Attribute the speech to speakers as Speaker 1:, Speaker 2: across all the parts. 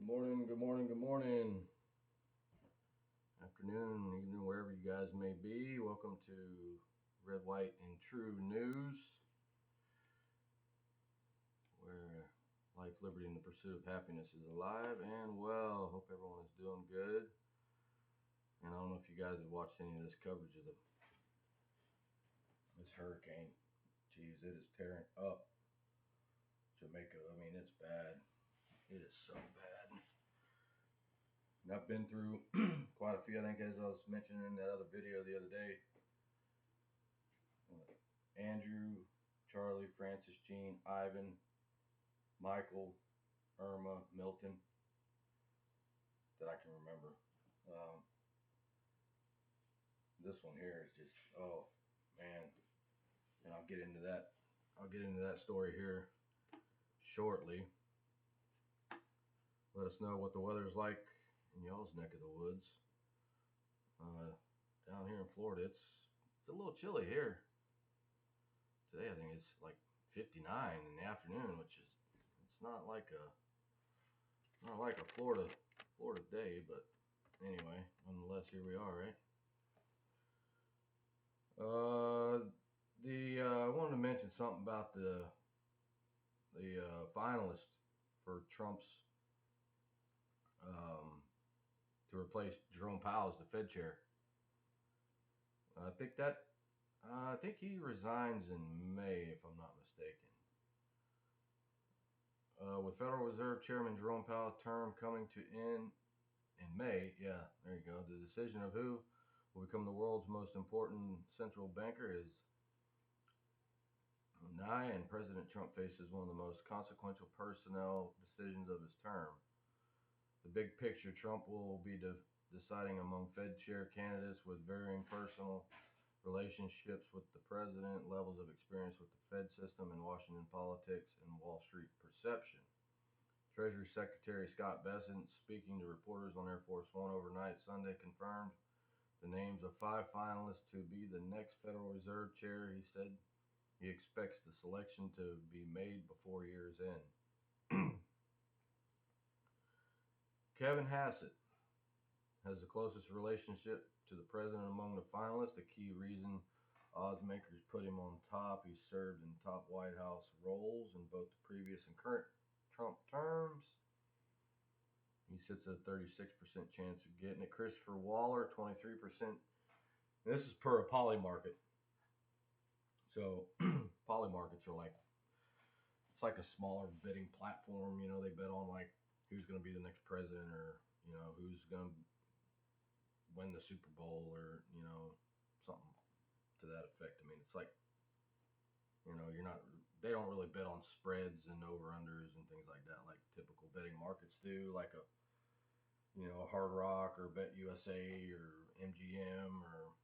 Speaker 1: Good morning, good morning, good morning. Afternoon, evening, wherever you guys may be. Welcome to Red, White, and True News, where life, liberty, and the pursuit of happiness is alive and well. Hope everyone is doing good. And I don't know if you guys have watched any of this coverage of this hurricane. Jeez, it is tearing up Jamaica. I mean, it's bad. It is so bad. And I've been through quite a few, I think, as I was mentioning in that other video the other day. Andrew, Charlie, Francis, Jean, Ivan, Michael, Irma, Milton, that I can remember. This one here is just, oh man, and I'll get into that. I'll get into that story here shortly. Let us know what the weather's like in y'all's neck of the woods. Down here in Florida, it's a little chilly here. Today I think it's like 59 in the afternoon, which is it's not like a Florida day, but anyway, nonetheless, here we are, right? I wanted to mention something about the finalist for Trump's to replace Jerome Powell as the Fed chair. I think he resigns in May, if I'm not mistaken. With Federal Reserve Chairman Jerome Powell's term coming to end in May, yeah, there you go. The decision of who will become the world's most important central banker is nigh, and President Trump faces one of the most consequential personnel decisions of his term. The big picture, Trump will be deciding among Fed chair candidates with varying personal relationships with the president, levels of experience with the Fed system and Washington politics, and Wall Street perception. Treasury Secretary Scott Bessent, speaking to reporters on Air Force One overnight Sunday, confirmed the names of 5 finalists to be the next Federal Reserve chair. He said he expects the selection to be made before year's end. Kevin Hassett has the closest relationship to the president among the finalists, a key reason odds makers put him on top. He served in top White House roles in both the previous and current Trump terms. He sits at a 36% chance of getting it. Christopher Waller, 23%. This is per a poly market. So poly markets are like, it's like a smaller betting platform. You know, they bet on like who's going to be the next president, or you know, who's going to win the Super Bowl, or you know, something to that effect. I mean, it's like, you know, they don't really bet on spreads and over-unders and things like that like typical betting markets do, like a Hard Rock or Bet USA or MGM or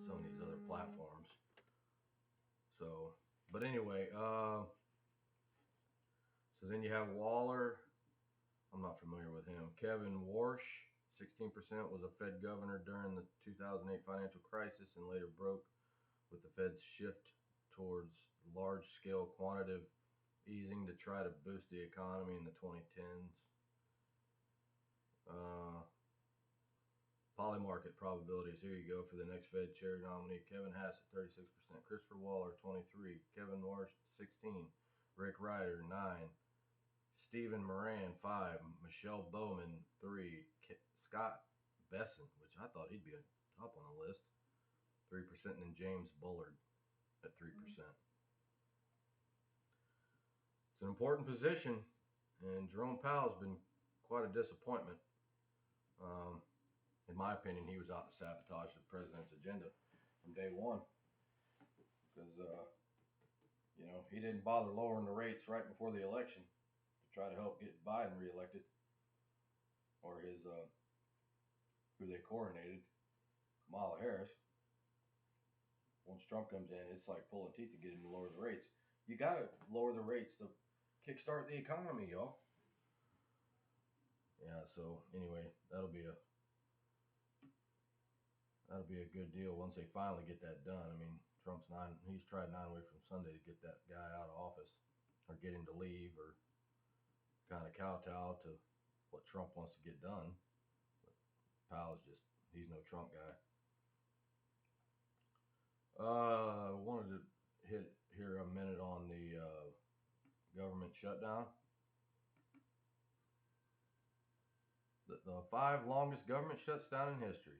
Speaker 1: some of these other platforms. So, but anyway, so then you have Waller. I'm not familiar with him. Kevin Warsh, 16%, was a Fed governor during the 2008 financial crisis and later broke with the Fed's shift towards large-scale quantitative easing to try to boost the economy in the 2010s. Polymarket probabilities. Here you go for the next Fed chair nominee. Kevin Hassett, 36%. Christopher Waller, 23%. Kevin Warsh, 16%. Rick Ryder, 9%. Stephen Moran, 5%. Michelle Bowman, 3%. Scott Bessent, which I thought he'd be top on the list, 3%. And then James Bullard at 3%. It's an important position, and Jerome Powell's been quite a disappointment. In my opinion, he was out to sabotage the president's agenda from day one, because he didn't bother lowering the rates right before the election to try to help get Biden reelected, or his who they coronated, Kamala Harris. Once Trump comes in, it's like pulling teeth to get him to lower the rates. You got to lower the rates to kickstart the economy, y'all. Yeah. So anyway, that'll be a good deal once they finally get that done. I mean, he's tried 9 weeks from Sunday to get that guy out of office, or get him to leave, or kind of kowtow to what Trump wants to get done. But Powell's just, he's no Trump guy. Wanted to hit here a minute on the government shutdown. The five longest government shutdowns in history.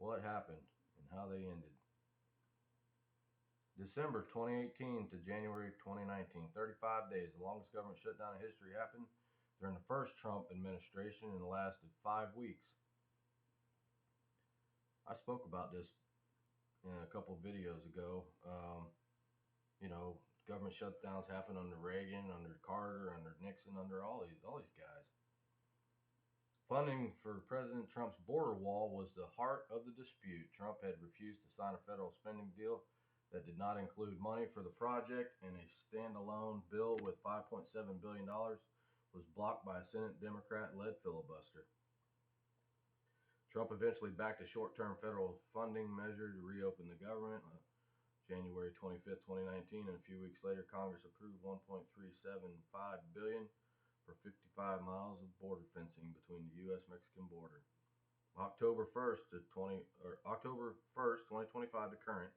Speaker 1: What happened and how they ended. December 2018 to January 2019, 35 days, the longest government shutdown in history happened during the first Trump administration and lasted 5 weeks. I spoke about this in a couple of videos ago. You know, government shutdowns happened under Reagan, under Carter, under Nixon, under all these guys. Funding for President Trump's border wall was the heart of the dispute. Trump had refused to sign a federal spending deal that did not include money for the project, and a standalone bill with $5.7 billion was blocked by a Senate Democrat-led filibuster. Trump eventually backed a short-term federal funding measure to reopen the government. January 25, 2019, and a few weeks later, Congress approved $1.375 billion for 55 miles of border fencing between the U.S.-Mexican border. October 1st, 2025 to current,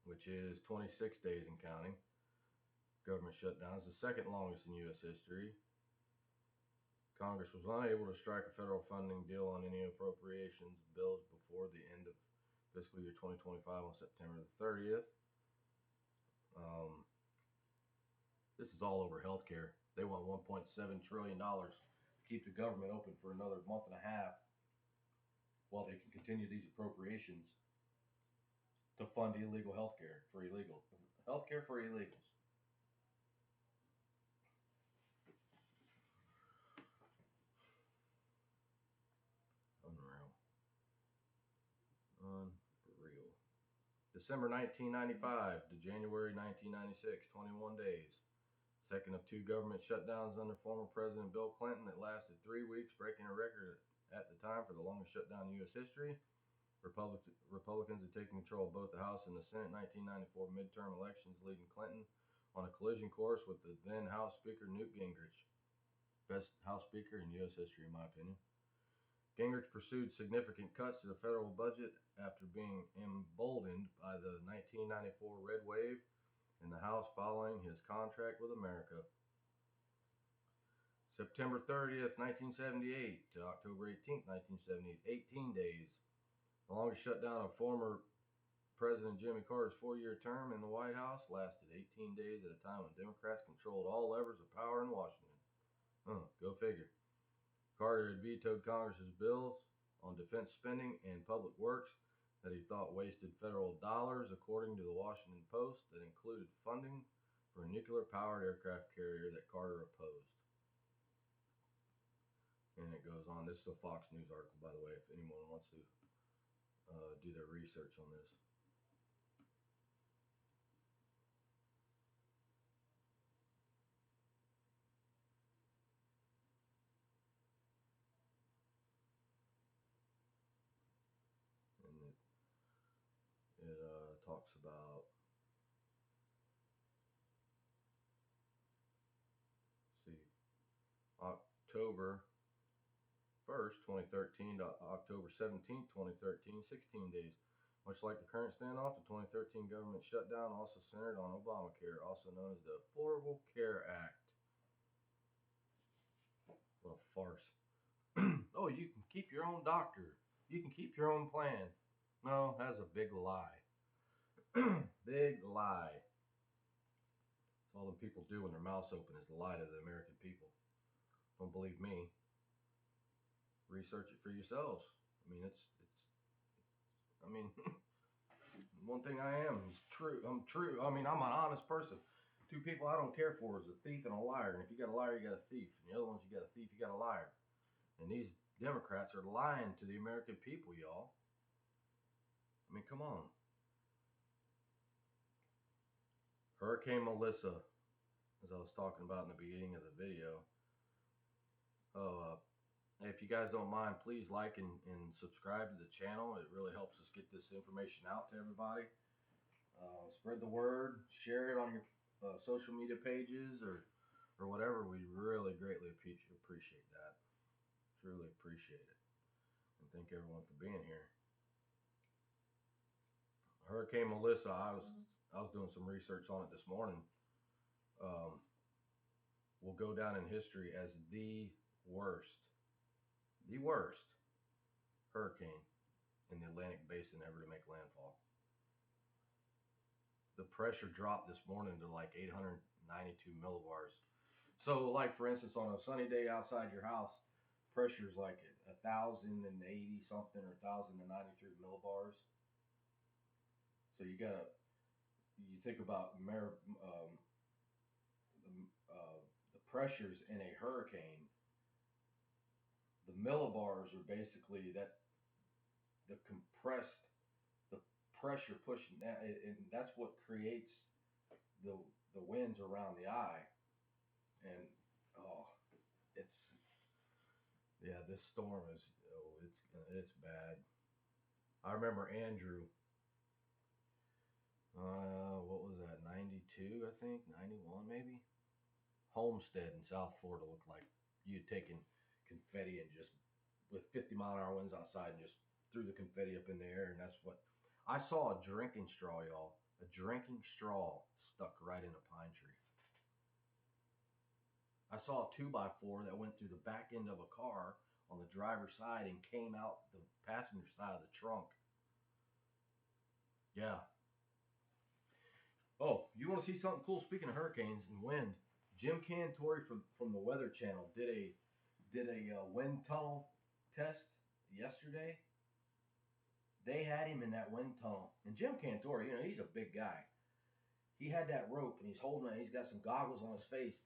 Speaker 1: which is 26 days and counting. Government shutdown is the second longest in U.S. history. Congress was unable to strike a federal funding deal on any appropriations bills before the end of fiscal year 2025 on September the 30th. This is all over healthcare. They want $1.7 trillion to keep the government open for another month and a half while they can continue these appropriations to fund illegal healthcare for illegals. Healthcare for illegals. Unreal. Unreal. December 1995 to January 1996, 21 days. Second of two government shutdowns under former President Bill Clinton that lasted 3 weeks, breaking a record at the time for the longest shutdown in U.S. history. Republicans had taken control of both the House and the Senate 1994 midterm elections, leading Clinton on a collision course with the then House Speaker Newt Gingrich. Best House Speaker in U.S. history, in my opinion. Gingrich pursued significant cuts to the federal budget after being emboldened by the 1994 red wave in the House following his contract with America. September 30th, 1978 to October 18th, 1978, 18 days. The longest shutdown of former President Jimmy Carter's 4-year term in the White House lasted 18 days at a time when Democrats controlled all levers of power in Washington. Go figure. Carter had vetoed Congress's bills on defense spending and public works that he thought wasted federal dollars, according to the Washington Post, that included funding for a nuclear-powered aircraft carrier that Carter opposed. And it goes on. This is a Fox News article, by the way, if anyone wants to do their research on this. And it talks about, see, October 1st, 2013 to October 17th, 2013, 16 days. Much like the current standoff, the 2013 government shutdown also centered on Obamacare, also known as the Affordable Care Act. What a farce. Oh, you can keep your own doctor. You can keep your own plan. No, that's a big lie. Big lie. That's all the people do when their mouths open is to lie to the American people. Don't believe me. Research it for yourselves. I mean, one thing I am is true. I'm true. I mean, I'm an honest person. Two people I don't care for is a thief and a liar. And if you got a liar, you got a thief. And the other ones, you got a thief, you got a liar. And these Democrats are lying to the American people, y'all. I mean, come on. Hurricane Melissa, as I was talking about in the beginning of the video. If you guys don't mind, please like and subscribe to the channel. It really helps us get this information out to everybody. Spread the word, share it on your social media pages, or or whatever, we really greatly appreciate that. Truly appreciate it. And thank everyone for being here. Hurricane Melissa, I was doing some research on it this morning. Um, will go down in history as worst, the worst hurricane in the Atlantic Basin ever to make landfall. The pressure dropped this morning to like 892 millibars. So, like for instance, on a sunny day outside your house, pressure is like 1,080 something or 1,093 millibars. So you think about the pressures in a hurricane. The millibars are basically the compressed the pressure pushing that, and that's what creates the the winds around the eye. And oh, it's yeah, this storm is it's bad. I remember Andrew. What was that? 92, I think 91 maybe. Homestead in South Florida looked like you'd taken confetti and just with 50-mile-an-hour winds outside and just threw the confetti up in the air, and that's what I saw. A drinking straw, y'all. A drinking straw stuck right in a pine tree. I saw a 2x4 that went through the back end of a car on the driver's side and came out the passenger side of the trunk. Yeah. Oh, you want to see something cool? Speaking of hurricanes and wind, Jim Cantori from the Weather Channel did a wind tunnel test yesterday. They had him in that wind tunnel, and Jim Cantori, he's a big guy. He had that rope, and he's holding it. He's got some goggles on his face,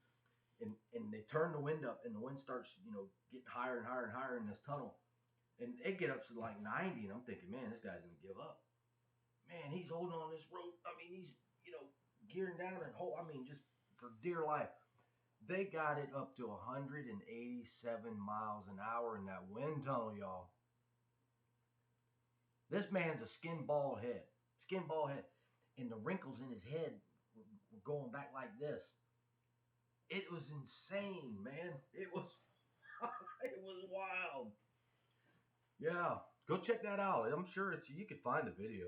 Speaker 1: and they turn the wind up, and the wind starts, getting higher and higher and higher in this tunnel, and it get up to like 90, and I'm thinking, man, this guy's gonna give up. Man, he's holding on this rope. I mean, he's gearing down and hold. I mean, just for dear life. They got it up to 187 miles an hour in that wind tunnel, y'all. This man's a skin bald head, and the wrinkles in his head were going back like this. It was insane, man. It was it was wild. Yeah, go check that out. I'm sure it's you could find the video,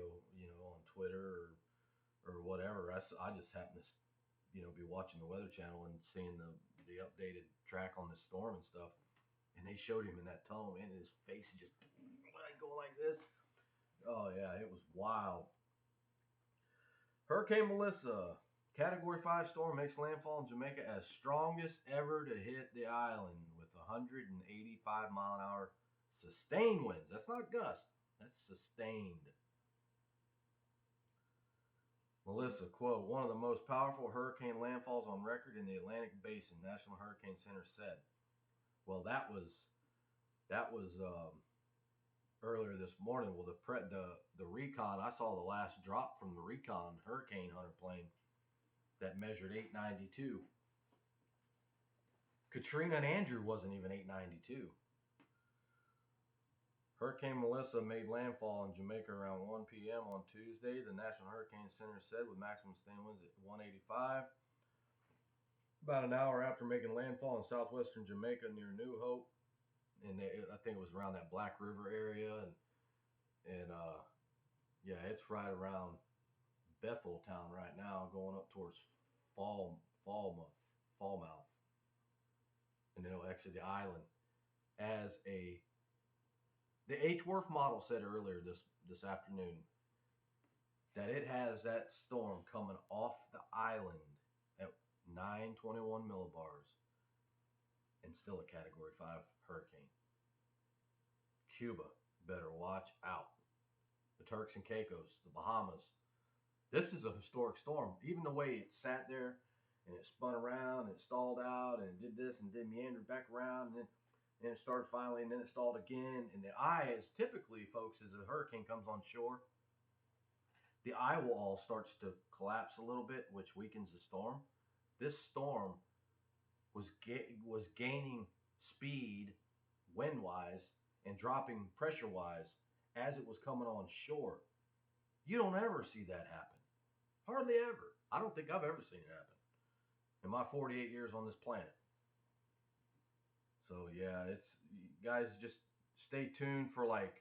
Speaker 1: on Twitter or whatever. I just happen to be watching the Weather Channel and seeing the updated track on the storm and stuff. And they showed him in that tunnel, man, and his face is just like going like this. Oh yeah, it was wild. Hurricane Melissa, Category 5 storm makes landfall in Jamaica as strongest ever to hit the island with 185-mile-an-hour sustained winds. That's not gust. That's sustained. Melissa, quote, one of the most powerful hurricane landfalls on record in the Atlantic Basin, National Hurricane Center said. Well, that was earlier this morning. Well, the recon, I saw the last drop from the recon hurricane hunter plane that measured 892. Katrina and Andrew wasn't even 892. Hurricane Melissa made landfall in Jamaica around 1 p.m. on Tuesday, the National Hurricane Center said, with maximum sustained winds at 185. About an hour after making landfall in southwestern Jamaica near New Hope, and I think it was around that Black River area, and yeah, it's right around Bethel town right now, going up towards Falmouth, and then it'll exit the island as the H. Worf model said earlier this afternoon that it has that storm coming off the island at 921 millibars and still a Category 5 hurricane. Cuba better watch out. The Turks and Caicos, the Bahamas. This is a historic storm. Even the way it sat there and it spun around and it stalled out and it did this and then meandered back around and it started finally and then it stalled again. And the eye is typically, folks, as a hurricane comes on shore, the eye wall starts to collapse a little bit, which weakens the storm. This storm was gaining speed wind wise and dropping pressure wise as it was coming on shore. You don't ever see that happen. Hardly ever. I don't think I've ever seen it happen. in my 48 years on this planet. So yeah, it's guys just stay tuned for like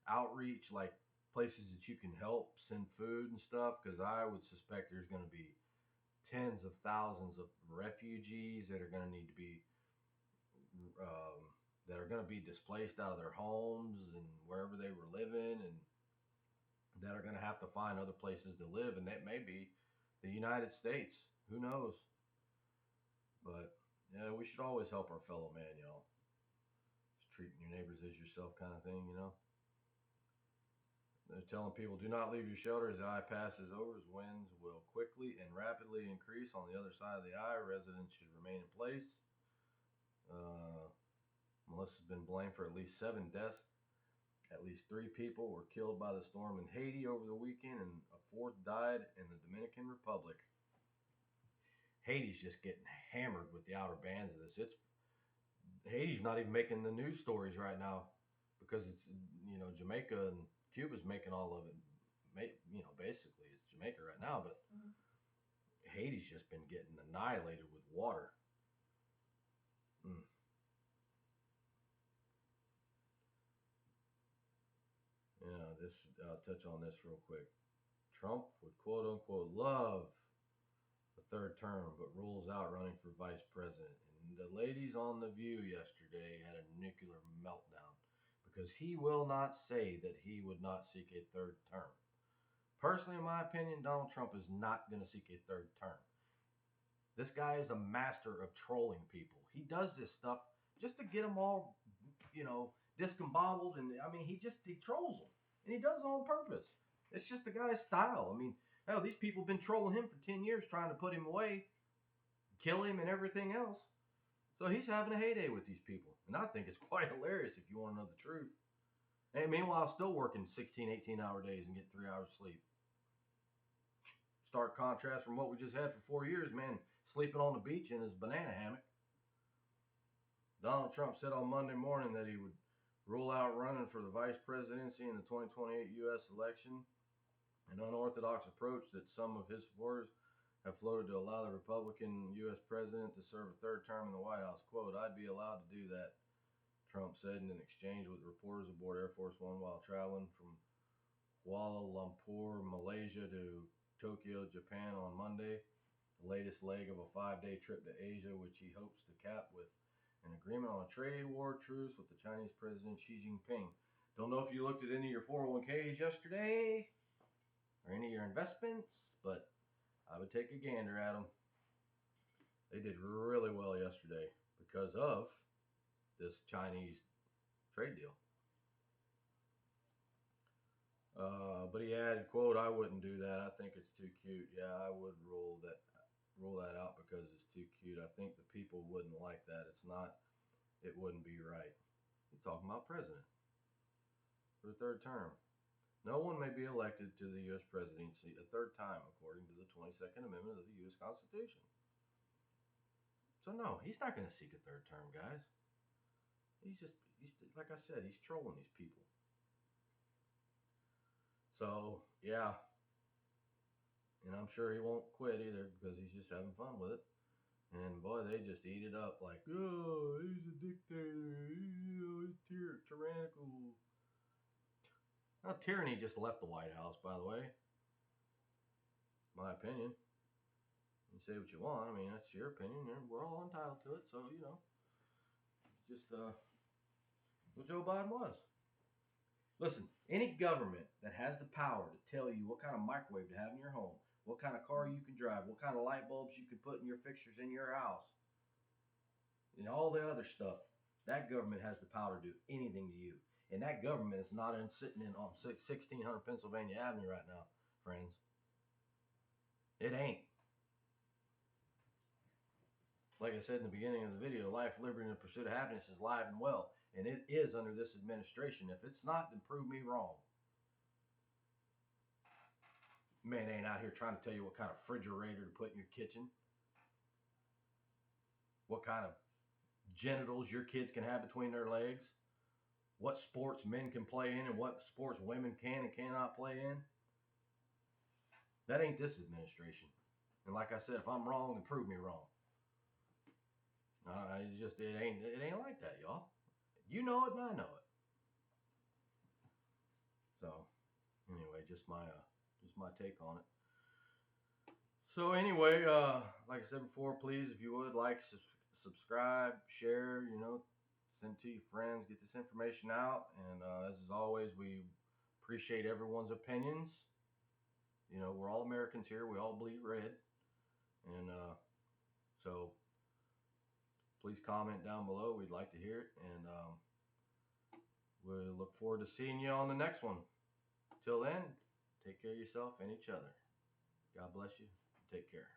Speaker 1: outreach, like places that you can help send food and stuff, because I would suspect there's going to be tens of thousands of refugees that are going to need to be that are going to be displaced out of their homes and wherever they were living, and that are going to have to find other places to live, and that may be the United States. Who knows? But yeah, we should always help our fellow man, y'all. Just treating your neighbors as yourself, kind of thing, you know. They're telling people do not leave your shelter as the eye passes over, as winds will quickly and rapidly increase on the other side of the eye. Residents should remain in place. Uh, Melissa's been blamed for at least 7 deaths. At least 3 people were killed by the storm in Haiti over the weekend, and a fourth died in the Dominican Republic. Haiti's just getting hammered with the outer bands of this. It's Haiti's not even making the news stories right now because it's Jamaica and Cuba's making all of it. Basically it's Jamaica right now, but Haiti's just been getting annihilated with water. Mm. Yeah, this I'll touch on this real quick. Trump would quote unquote love the third term, but rules out running for vice president. And the ladies on The View yesterday had a nuclear meltdown because he will not say that he would not seek a third term. Personally, in my opinion, Donald Trump is not going to seek a third term. This guy is a master of trolling people. He does this stuff just to get them all, discombobbled, and I mean, he trolls them, and he does it on purpose. It's just the guy's style. I mean, hell, these people have been trolling him for 10 years, trying to put him away, kill him, and everything else. So he's having a heyday with these people, and I think it's quite hilarious if you want to know the truth. And meanwhile, still working 16, 18-hour days and getting 3 hours sleep. Stark contrast from what we just had for 4 years, man, sleeping on the beach in his banana hammock. Donald Trump said on Monday morning that he would rule out running for the vice presidency in the 2028 U.S. election, an unorthodox approach that some of his supporters have floated to allow the Republican U.S. president to serve a third term in the White House. Quote, I'd be allowed to do that, Trump said in an exchange with reporters aboard Air Force One while traveling from Kuala Lumpur, Malaysia to Tokyo, Japan on Monday, the latest leg of a 5-day trip to Asia, which he hopes to cap with an agreement on a trade war truce with the Chinese President Xi Jinping. Don't know if you looked at any of your 401ks yesterday or any of your investments, but I would take a gander at them. They did really well yesterday because of this Chinese trade deal. But he added, quote, I wouldn't do that. I think it's too cute. Yeah, I would rule that out because it's too cute. I think the people wouldn't like that. It wouldn't be right. He's talking about president for the third term. No one may be elected to the U.S. presidency a third time, according to the 22nd Amendment of the U.S. Constitution. So no, he's not going to seek a third term, guys. He's like I said, he's trolling these people. So yeah, and I'm sure he won't quit either because he's just having fun with it. And boy, they just eat it up like, oh, he's a dictator, he's tyrannical. Now, tyranny just left the White House, by the way. My opinion. You say what you want. I mean, that's your opinion. We're all entitled to it. So, just what Joe Biden was. Listen, any government that has the power to tell you what kind of microwave to have in your home, what kind of car you can drive, what kind of light bulbs you can put in your fixtures in your house, and all the other stuff, that government has the power to do anything to you. And that government is not sitting on 1600 Pennsylvania Avenue right now, friends. It ain't. Like I said in the beginning of the video, life, liberty, and the pursuit of happiness is alive and well. And it is under this administration. If it's not, then prove me wrong. Man ain't out here trying to tell you what kind of refrigerator to put in your kitchen, what kind of genitals your kids can have between their legs, what sports men can play in and what sports women can and cannot play in. That ain't this administration. And like I said, if I'm wrong, then prove me wrong. just it ain't like that, y'all. You know it, and I know it. So anyway, just my take on it. So anyway, like I said before, please, if you would like, subscribe, share, send to your friends, get this information out. And as always, we appreciate everyone's opinions. We're all Americans here. We all bleed red, and so please comment down below. We'd like to hear it, and we look forward to seeing you on the next one. Till then, take care of yourself and each other. God bless you. Take care.